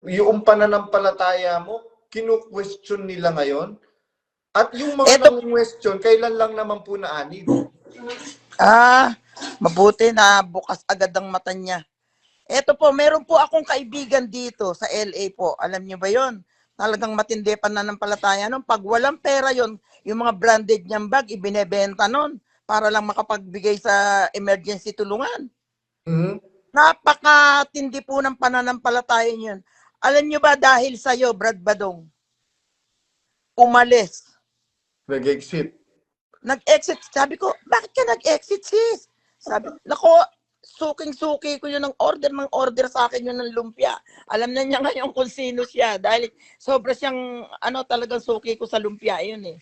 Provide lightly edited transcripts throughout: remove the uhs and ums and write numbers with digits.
yung pananampalataya mo, kinu-question nila ngayon. At yung mga Eto, nang-question, kailan lang naman po naanib? mabuti na bukas agad ang mata niya. Eto po, meron po akong kaibigan dito sa LA po. Alam niyo ba yon? Talagang matindi pananampalataya nun. Pag walang pera yon, yung mga branded niyang bag, ibinebenta nun para lang makapagbigay sa emergency tulungan. Hmm? Napakatindi po ng pananampalataya niyon. Alam niyo ba dahil sa'yo, Brad Badong, umalis. Nag-exit. Nag-exit. Sabi ko, bakit ka nag-exit, sis? Sabi, nako, suking-suki ko yun ng order sa akin yun ng lumpia. Alam na niya ngayon kung sino siya dahil sobra siyang, talagang suki ko sa lumpia yun eh.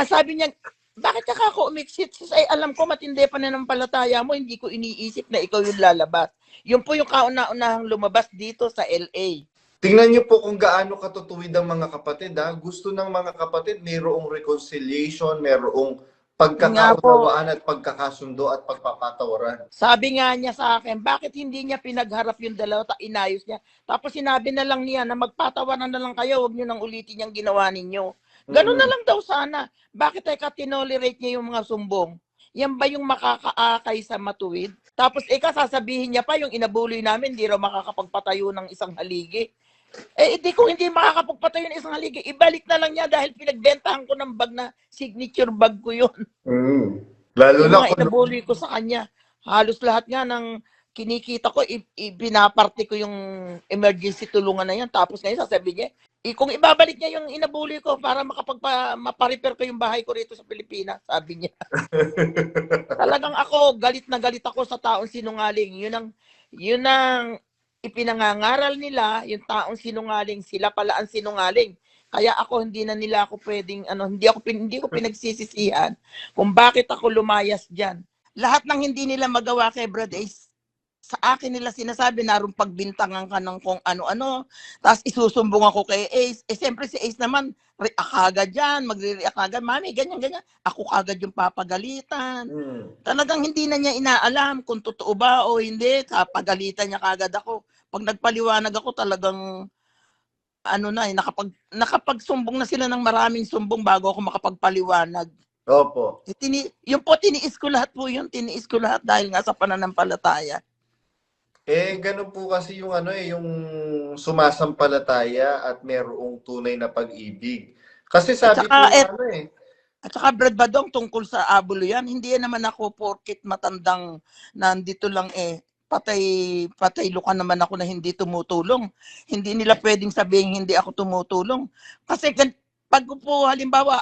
Sabi niya, bakit ka kako umixit? Sis, ay alam ko matindi pa na ng palataya mo, hindi ko iniisip na ikaw yung lalabas. Yun po yung kauna-unahang lumabas dito sa LA. Tingnan niyo po kung gaano katutuwid ang mga kapatid. Ha? Gusto ng mga kapatid, mayroong reconciliation, mayroong Nga po, pagkakaunawaan at pagkakasundo at pagpapatawaran. sabi nga niya sa akin, bakit hindi niya pinagharap yung dalawa, inayos niya. Tapos sinabi na lang niya na magpatawaran na lang kayo, huwag niyo nang ulitin yung ginawa ninyo. Ganun na lang daw sana. Bakit eka tinolerate niya yung mga sumbong? Yan ba yung makakaakay sa matuwid? Tapos eka sasabihin niya pa yung inabuloy namin, hindi raw makakapagpatayo ng isang haligi. Di kung hindi makakapagpatayo ng isang haligi, ibalik na lang niya dahil pinagbentahan ko ng bag na signature bag ko yun. Lalo Yung na mga kung inabuloy ko sa kanya. Halos lahat nga ng kinikita ko, pinaparte ko yung emergency tulungan na yan. Tapos ngayon sasabihin niya, kung ibabalik niya yung inabuloy ko para maparepair ko yung bahay ko rito sa Pilipinas, sabi niya. Talagang ako, galit na galit ako sa taong sinungaling. Yun ang ipinangangaral nila, yung taong sinungaling, sila pala ang sinungaling. Kaya ako hindi na nila ako pwedeng hindi ko pinagsisisihan kung bakit ako lumayas diyan. Lahat ng hindi nila magawa kay Brad Ace, sa akin nila sinasabi narong pagbintangan ka ng kung ano-ano, tapos isusumbong ako kay Ace. Siyempre si Ace naman, react agad yan, magre-react agad, mami, ganyan. Ako agad yung papagalitan. Talagang hindi na niya inaalam kung totoo ba o hindi, kapagalitan niya kagad ako. Pag nagpaliwanag ako, talagang nakapagsumbong na sila ng maraming sumbong bago ako makapagpaliwanag. Opo. Tiniis ko lahat po yun. Tiniis ko lahat dahil nga sa pananampalataya. Ganun po kasi yung yung sumasampalataya at merong tunay na pag-ibig. Kasi sabi po At saka Brad Badong, tungkol sa abulo yan, hindi yan naman ako porkit matandang nandito lang patay luka naman ako na hindi tumutulong. Hindi nila pwedeng sabihin hindi ako tumutulong. Kasi pag po halimbawa,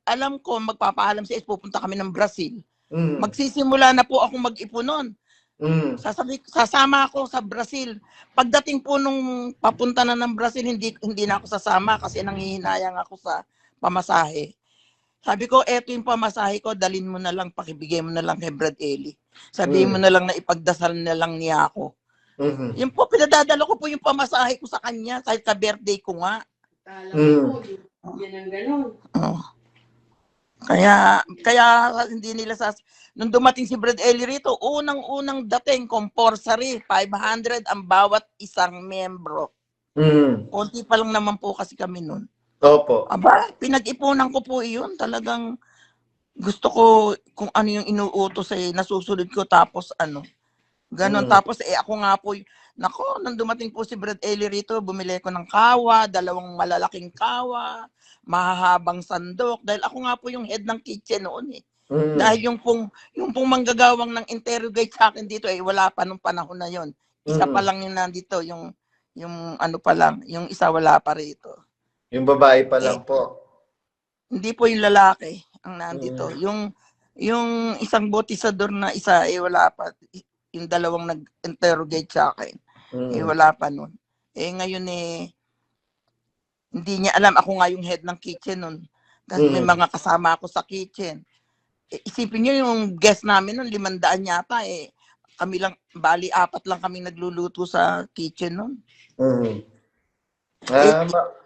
alam ko magpapaalam si Ace, pupunta kami ng Brazil. Magsisimula na po ako mag-ipon nun. Sasama ako sa Brazil. Pagdating po nung papunta na ng Brazil, hindi na ako sasama kasi nanghihinayang ako sa pamasahe. Sabi ko, eto yung pamasahe ko, dalin mo na lang, pakibigay mo na lang kay Brad Eli. Sabihin mo na lang na ipagdasal na lang niya ako. Yun po, pinadadala ko po yung pamasahe ko sa kanya, kahit sa birthday ko nga. Yan ang ganun. Kaya hindi nila nung dumating si Brad Eli rito, unang dating, compulsory, 500 ang bawat isang membro. Konti pa lang naman po kasi kami nun. Opo. Aba, pinag-ipunan ko po iyon. Talagang gusto ko kung ano yung inuutos nasusunod ko tapos ganon. Tapos ako nga po, nang dumating po si Brad Eli rito, bumili ko ng kawa, 2 malalaking kawa, mahahabang sandok. Dahil ako nga po yung head ng kitchen noon eh. Dahil yung pong manggagawang ng interrogate sa akin dito wala pa nung panahon na yon. Isa pa lang yung nandito, yung pa lang, yung isa wala pa rito. Yung babae pa lang po. Hindi po yung lalaki ang nandito. Yung isang botisador na isa, wala pa. Yung 2 nag-interrogate sa akin. Wala pa nun. Ngayon hindi niya alam. Ako nga yung head ng kitchen nun. Kasi may mga kasama ako sa kitchen. Isipin niyo yung guest namin nun, 500 yata kami lang, bali 4 lang kami nagluluto sa kitchen nun.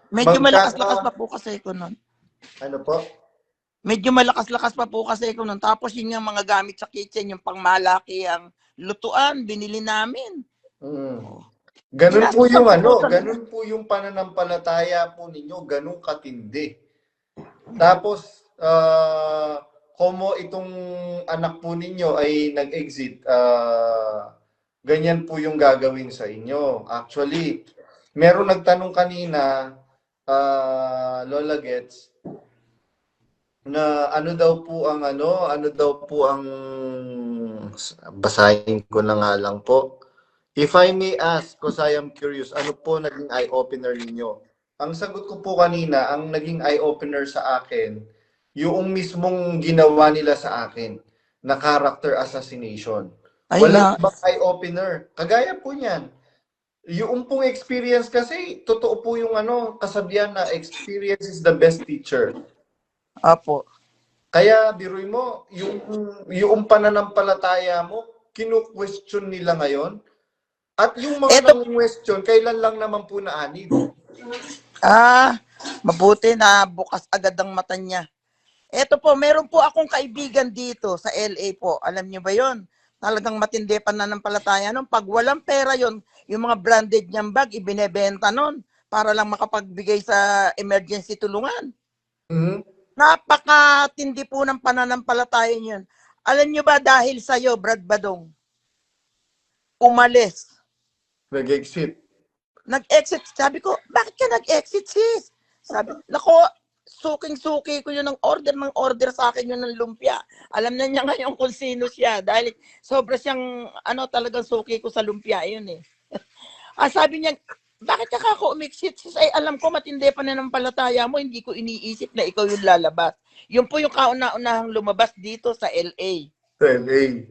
Medyo malakas-lakas pa po kasi ko nun. Ano po? Medyo malakas-lakas pa po kasi ko nun. Tapos yun yung mga gamit sa kitchen, yung pangmalaki ang lutuan, binili namin. Ganun po yung Ginastos ko po ganun po yung pananampalataya po ninyo, ganun katindi. Tapos, como itong anak po ninyo ay nag-exit, ganyan po yung gagawin sa inyo. Actually, meron nagtanong kanina, Lola Gets, na ano daw po ang, basahin ko na nga lang po. If I may ask, because I am curious, ano po naging eye-opener ninyo? Ang sagot ko po kanina, ang naging eye-opener sa akin, yung mismong ginawa nila sa akin na character assassination. Ay Walang nga. ibang eye-opener. Kagaya po niyan. Yung pong experience kasi, totoo po yung kasabihan na experience is the best teacher. Apo. Kaya biruin mo, yung pananampalataya mo, kinu-question nila ngayon. At yung mga Eto, nang-question, kailan lang naman po naanib? mabuti na bukas agad ang mata niya. Eto po, meron po akong kaibigan dito sa LA po. Alam niyo ba yon? Talagang matindi pananampalataya nun. Pag walang pera yon, yung mga branded niyang bag, ibinebenta nun para lang makapagbigay sa emergency tulungan. Hmm? Napakatindi po ng pananampalataya niyon. Alam niyo ba dahil sa'yo, Brad Badong, umalis. Nag-exit. Nag-exit. Sabi ko, bakit ka nag-exit, sis? Sabi, nako, suking-suki ko yun ng order sa akin yun ng lumpia. Alam na niya ngayon kung sino siya dahil sobra siyang, talagang suki ko sa lumpia, yun eh. Sabi niya, bakit ka kako umexit? Sis, ay alam ko matindi pa na ng palataya mo, hindi ko iniisip na ikaw yung lalabas. Yun po yung kauna-unahang lumabas dito sa LA. LA.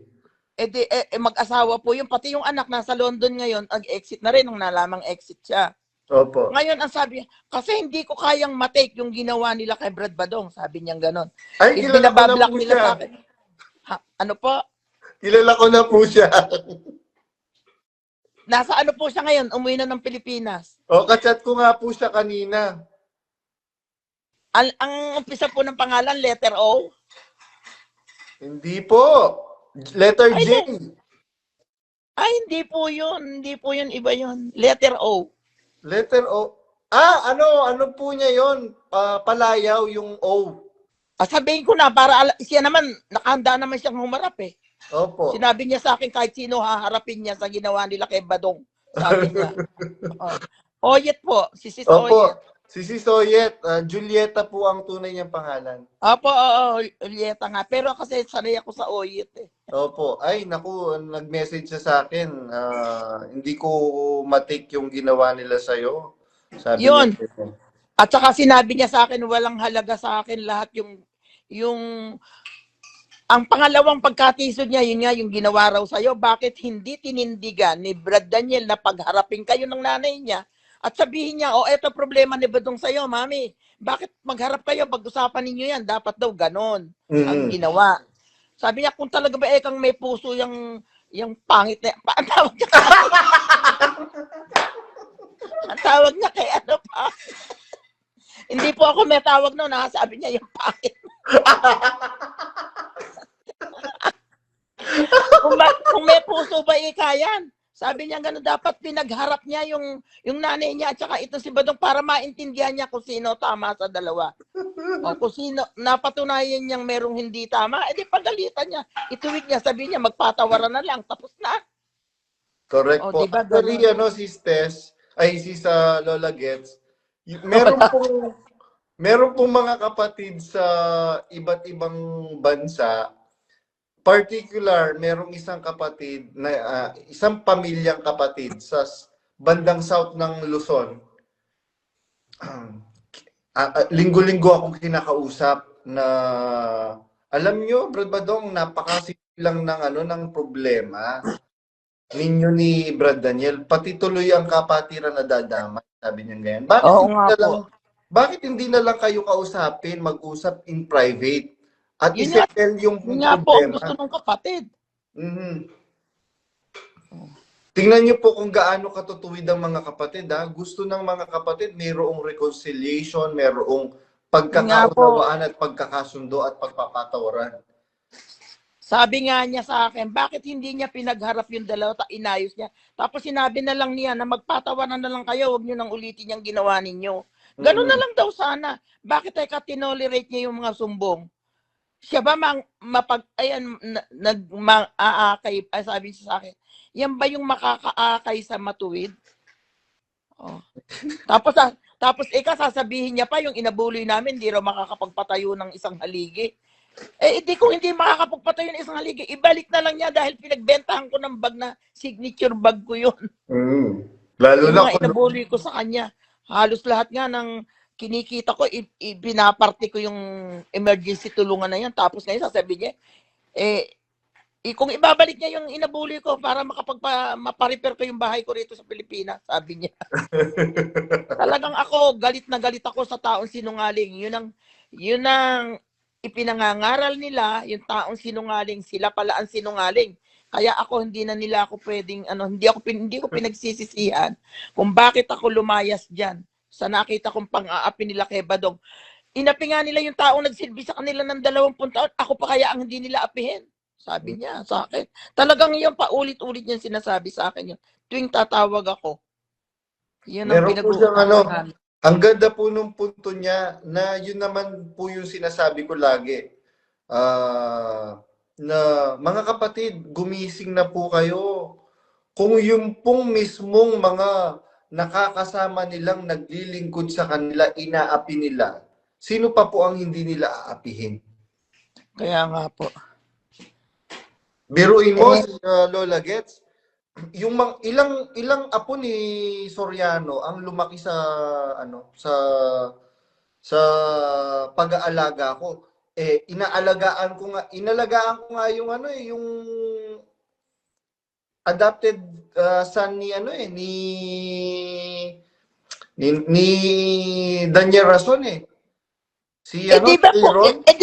Mag-asawa po yung pati yung anak nasa London ngayon, exit na rin nung nalamang exit siya. Opo. Ngayon ang sabi, kasi hindi ko kayang matake yung ginawa nila kay Brad Badong, sabi niya ganon. Ay, kilala ko na po nila siya. sa akin. Ano po? Kilala ko na po siya. Nasa ano po siya ngayon? Umuwi na ng Pilipinas. Kachat ko nga po siya kanina. Ang umpisa po ng pangalan, letter O? Hindi po. Letter J. Hindi po yun. Hindi po yun. Iba yun. Letter O. Letter O. Ano po niya yon? Palayaw yung O. Sabihin ko na, para siya naman, nakahanda naman siyang humarap eh. Opo. Sinabi niya sa akin kahit sino haharapin niya sa ginawa nila kay Badong. Sabi niya. Oyet po. Si Sis Opo. Oyet. Si Sis Oyet. Julieta po ang tunay niyang pangalan. Opo, oo. Julieta nga. Pero kasi sanay ako sa Oyet eh. Opo. Ay, naku, nag-message siya sa akin. Hindi ko matake yung ginawa nila sa'yo. Sabi Yun. niya. At saka sinabi niya sa akin, walang halaga sa akin lahat ang pangalawang pagkatisod niya, yun nga, yung ginawa raw sa'yo, bakit hindi tinindigan ni Brad Daniel na pagharapin kayo ng nanay niya at sabihin niya, eto problema ni Badong sa'yo, mami. Bakit magharap kayo, pag-usapan ninyo yan? Dapat daw ganon ang ginawa. Sabi niya, kung talaga ba kang may puso yung pangit na, ang tawag niya ang tawag niya kay ano pa. Hindi po ako may tawag noon, sabi niya yung pangit. kung may puso ba ikayan? Sabi niya gano'n, dapat pinagharap niya yung nanay niya at saka ito si Badong para maintindihan niya kung sino tama sa dalawa. Kung sino napatunayan niyang merong hindi tama, edi pagalitan niya. Ituwid niya, sabi niya magpatawaran na lang, tapos na. Correct po. Diba, Actually, Sis Tess, Sis Lola Gets, meron pong mga kapatid sa iba't ibang bansa. Particular, merong isang kapatid na isang pamilyang kapatid sa bandang south ng Luzon. Linggo-linggo akong kinakausap na alam nyo, Brad Badong, napakasimple lang ng problema ninyo ni Brad Daniel. Pati tuloy ang kapatiran na dadamay, sabi niya ganyan. Bakit hindi na lang kayo kausapin, mag-usap in private? At isettle yung nga problema. Po ang gusto ng kapatid. Tingnan niyo po kung gaano katutuwid ang mga kapatid. Gusto ng mga kapatid, mayroong reconciliation, mayroong pagkakaunawaan at pagkakasundo at pagpapatawaran. Sabi nga niya sa akin, bakit hindi niya pinagharap yung dalawa, inayos niya. Tapos sinabi na lang niya na magpatawanan na lang kayo, huwag niyo nang ulitin yung ginawa ninyo. Ganun na lang daw sana. Bakit teka tinolerate niya yung mga sumbong? Siya ba nag-aakay, sabi siya sa akin, yan ba yung makakaakay sa matuwid? Oh. Tapos sasabihin niya pa yung inabuloy namin, hindi raw makakapagpatayo ng isang haligi. Kung hindi makakapagpatayo ng isang haligi, ibalik na lang niya dahil pinagbentahan ko ng bag na signature bag ko yun. Lalo Yung na mga inabuloy ko sa kanya. Halos lahat nga ng kinikita ko, pinaparte ko yung emergency tulungan na yan. Tapos ngayon sasabihin niya, kung ibabalik niya yung inabuloy ko para maparepair ko yung bahay ko rito sa Pilipinas, sabi niya. Talagang ako, galit na galit ako sa taong sinungaling. Yun ang ipinangangaral nila, yung taong sinungaling, sila pala ang sinungaling. Kaya ako, hindi ako pwedeng, hindi ko pinagsisisihan kung bakit ako lumayas dyan sa nakita kong pang-aapi nila kay Badong. Inapi nga nila yung taong nagsilbi sa kanila ng 20 taon, ako pa kaya ang hindi nila apihin? Sabi niya sa akin. Talagang yun, paulit-ulit niya sinasabi sa akin yun. Tuwing tatawag ako. Yun ang pinag-uusapan namin. Ang ganda po nung punto niya na yun naman po yung sinasabi ko lagi. Na mga kapatid, gumising na po kayo. Kung yung pong mismong mga nakakasama nilang naglilingkod sa kanila, inaapi nila, sino pa po ang hindi nila aapihin? Kaya nga po. Biruin mo, Lola Gets, yung ilang apo ni Soriano ang lumaki sa sa pag-aalaga ko. Inalagaan ko nga yung yung adopted son ni Daniel Rason Si di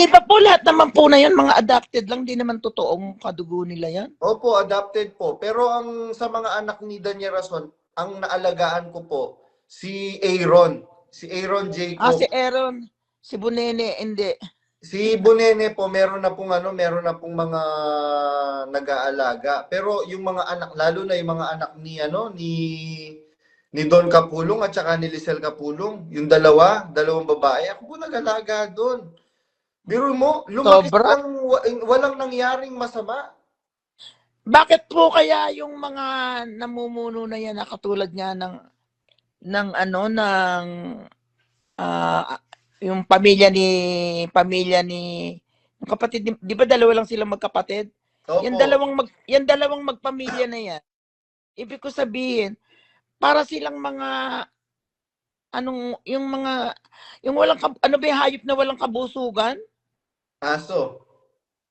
ba po lahat naman po na yan, mga adopted lang, di naman totoong kadugo nila yan? Opo, adopted po. Pero sa mga anak ni Daniel Rason, ang naalagaan ko po, si Aaron. Si Aaron Jacob. Si Aaron. Si Bunene, hindi. Si Bunene po, meron na pong mga nag-aalaga. Pero yung mga anak, lalo na yung mga anak ni ni Don Capulong at saka ni Lisel Capulong, yung dalawang babae, ako po nag-alaga doon. Biro mo, lumaki lang, walang nangyaring masama. Bakit po kaya yung mga namumuno na yan na katulad nga yung pamilya ni yung kapatid, di ba dalawa lang silang magkapatid? Opo. Yan dalawang magpamilya na yan. Ibig ko sabihin, para silang mga yung walang hayop na walang kabusugan? Aso.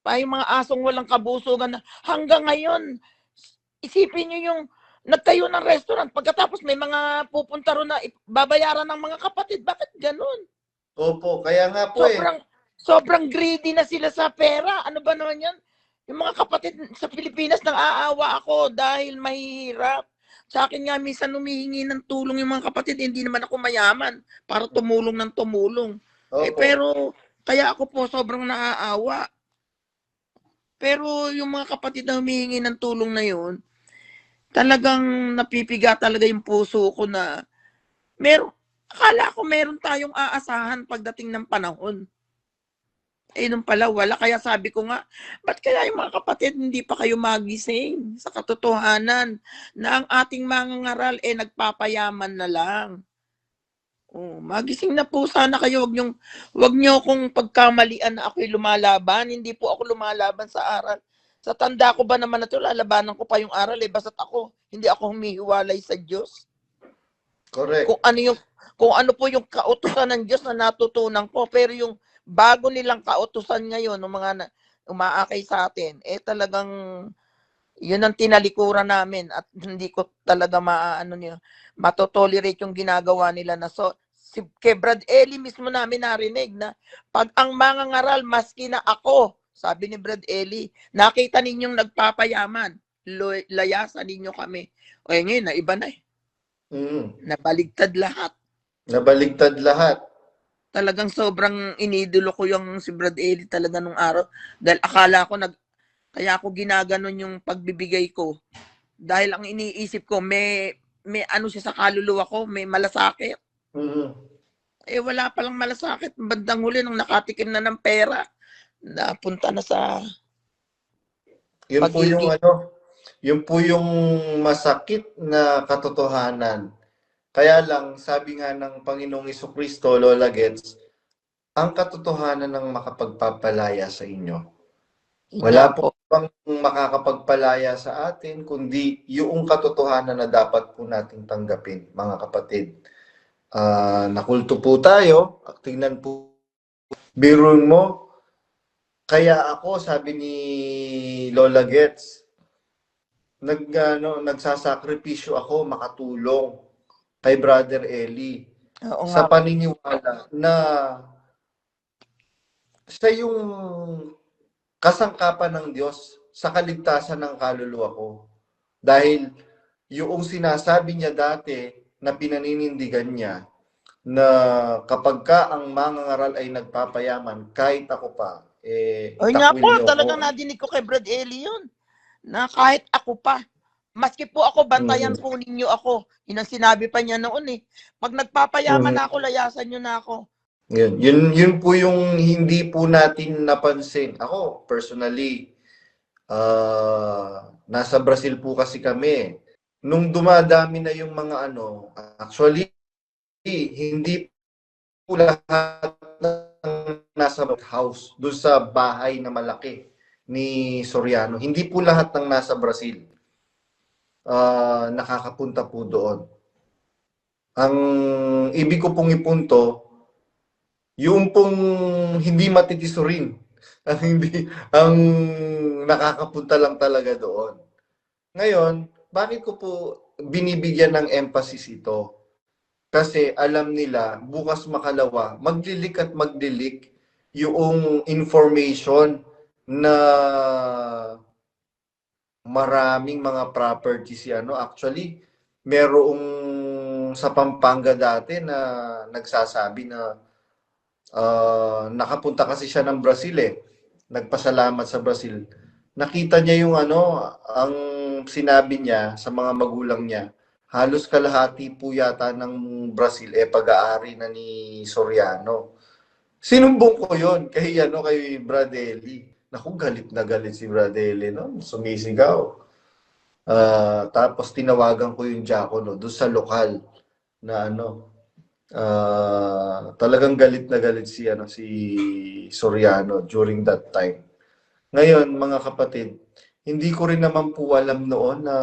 Yung mga asong walang kabusugan na hanggang ngayon, isipin nyo yung nagtayo ng restaurant, pagkatapos may mga pupunta ron na babayaran ng mga kapatid. Bakit ganun? Opo, kaya nga po sobrang greedy na sila sa pera. Ano ba naman yan? Yung mga kapatid sa Pilipinas, nang-aawa ako dahil mahihirap. Sa akin nga, minsan humihingi ng tulong yung mga kapatid, hindi naman ako mayaman para tumulong ng tumulong. Pero, kaya ako po sobrang naaawa. Pero yung mga kapatid na humihingi ng tulong na yun, talagang napipiga talaga yung puso ko na akala ko meron tayong aasahan pagdating ng panahon. Nung pala wala. Kaya sabi ko nga, ba't kaya yung mga kapatid hindi pa kayo magising sa katotohanan na ang ating mga ngaral nagpapayaman na lang. Magising na po sana kayo. Wag nyo kung pagkamalian na ako'y lumalaban. Hindi po ako lumalaban sa aral. Sa tanda ko ba naman na ito, lalabanan ko pa yung aral basta't hindi ako humihiwalay sa Diyos. Correct. Kung ano po yung kautusan ng Diyos na natutunan ko, pero yung bago nilang kautusan ngayon ng mga umaakay sa atin, talagang yun ang tinalikuran namin at hindi ko talaga matotolerate yung ginagawa nila na kay Brad Eli mismo namin narinig na pag ang mga ngaral maski na ako, sabi ni Brad Eli, nakita ninyong nagpapayaman, layasan ninyo kami. Ngayon na iba na Nabaligtad lahat. Talagang sobrang inidolo ko yung si Brad Eli talaga nung araw. Dahil akala ko Kaya ako ginaganon yung pagbibigay ko. Dahil ang iniisip ko, may ano siya sa kaluluwa ko, may malasakit. Mhm. Eh wala palang malasakit. Bandang huli nung nakatikim na ng pera, napunta na sa Yun po yung pagiging. yun po yung masakit na katotohanan. Kaya lang, sabi nga ng Panginoong Jesucristo, Lola Gets, ang katotohanan ng makapagpapalaya sa inyo. Yun nga Wala po po. bang makakapagpalaya sa atin, kundi yung katotohanan na dapat po nating tanggapin, mga kapatid. Nakulto po tayo, tingnan po, birun mo, kaya ako, sabi ni Lola Gets, nagsasakripisyo ako makatulong kay Brother Eli Oo nga sa po. paniniwala na siya yung kasangkapan ng Diyos sa kaligtasan ng kaluluwa ko. Dahil yung sinasabi niya dati na pinaninindigan niya na kapag ka ang mangangaral ay nagpapayaman, kahit ako pa, O nga po, takwil niyo talagang ako. nadinig ko kay Brad Eli yun. Na kahit ako pa, maski po ako, bantayan Mm. po ninyo ako. Yun ang sinabi pa niya noon eh. Pag nagpapayaman Mm. na ako, layasan niyo na ako. Yun po yung hindi po natin napansin. Ako, personally, nasa Brazil po kasi kami. Nung dumadami na yung mga actually, hindi po lahat ng nasa house, doon sa bahay na malaki ni Soriano. Hindi po lahat ng nasa Brazil nakakapunta po doon. Ang ibig ko pong ipunto, yung pong hindi matitisurin, ang nakakapunta lang talaga doon. Ngayon, bakit ko po binibigyan ng emphasis ito? Kasi alam nila, bukas makalawa, magdilik at magdilik yung information na maraming mga properties actually, merong sa Pampanga dati na nagsasabi na nakapunta kasi siya ng Brazil eh. Nagpasalamat sa Brazil. Nakita niya yung ang sinabi niya sa mga magulang niya, halos kalahati po yata ng Brazil pag-aari na ni Soriano. Sinumbong ko yon kay Bradley. Naku, galit na galit si Bradley, no? Sumisigaw. Tapos tinawagan ko yung Diakono doon sa lokal na talagang galit na galit si Soriano during that time. Ngayon, mga kapatid, hindi ko rin naman po alam noon na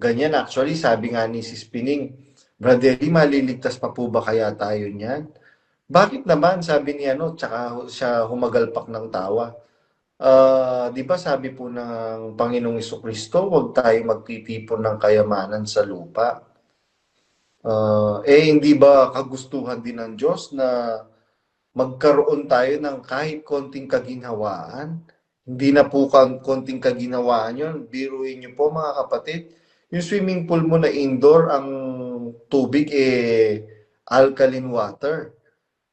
ganyan. Actually, sabi nga ni Sis Pining, Bradley, maliligtas pa po ba kaya tayo niyan? Bakit naman, sabi ni tsaka siya humagalpak ng tawa. Di ba sabi po ng Panginoong Jesucristo, huwag tayo magtitipon ng kayamanan sa lupa. Hindi ba kagustuhan din ng Diyos na magkaroon tayo ng kahit konting kaginhawaan? Hindi na po konting kaginhawaan yun. Biruin niyo po mga kapatid, yung swimming pool mo na indoor, ang tubig alkaline water.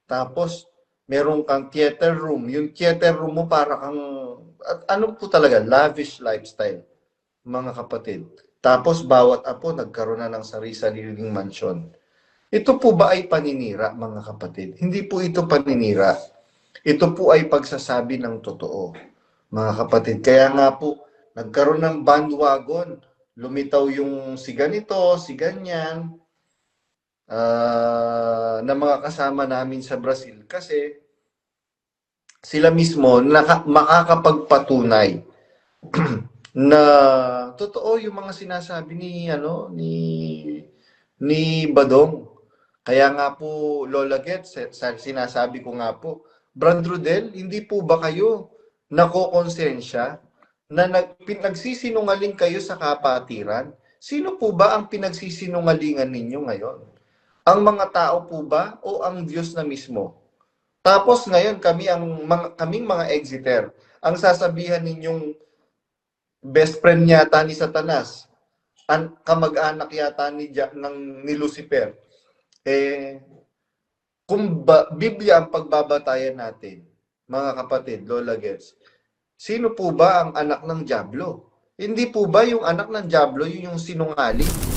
Tapos, meron kang theater room. Yung theater room mo para kang, ano po talaga, lavish lifestyle, mga kapatid. Tapos, bawat apo nagkaroon na ng sarili-sariling mansyon. Ito po ba ay paninira, mga kapatid? Hindi po ito paninira. Ito po ay pagsasabi ng totoo, mga kapatid. Kaya nga po, nagkaroon ng bandwagon. Lumitaw yung si ganito, si ganyan, na mga kasama namin sa Brazil kasi sila mismo makakapagpatunay na totoo yung mga sinasabi ni Badong. Kaya nga po, Lola Gets, sinasabi ko nga po, Brad Rodel, hindi po ba kayo nakokonsensya na nagsisinungaling kayo sa kapatiran? Sino po ba ang pinagsisinungalingan ninyo ngayon? Ang mga tao po ba o ang Diyos na mismo? Tapos ngayon kaming mga exiter, ang sasabihan ninyong best friend yata ni Satanas, kamag-anak yata ni Lucifer. Kung Biblia ang pagbabatayan natin, mga kapatid, Lola Gets, sino po ba ang anak ng Diablo? Hindi po ba yung anak ng Diablo yun yung sinungaling?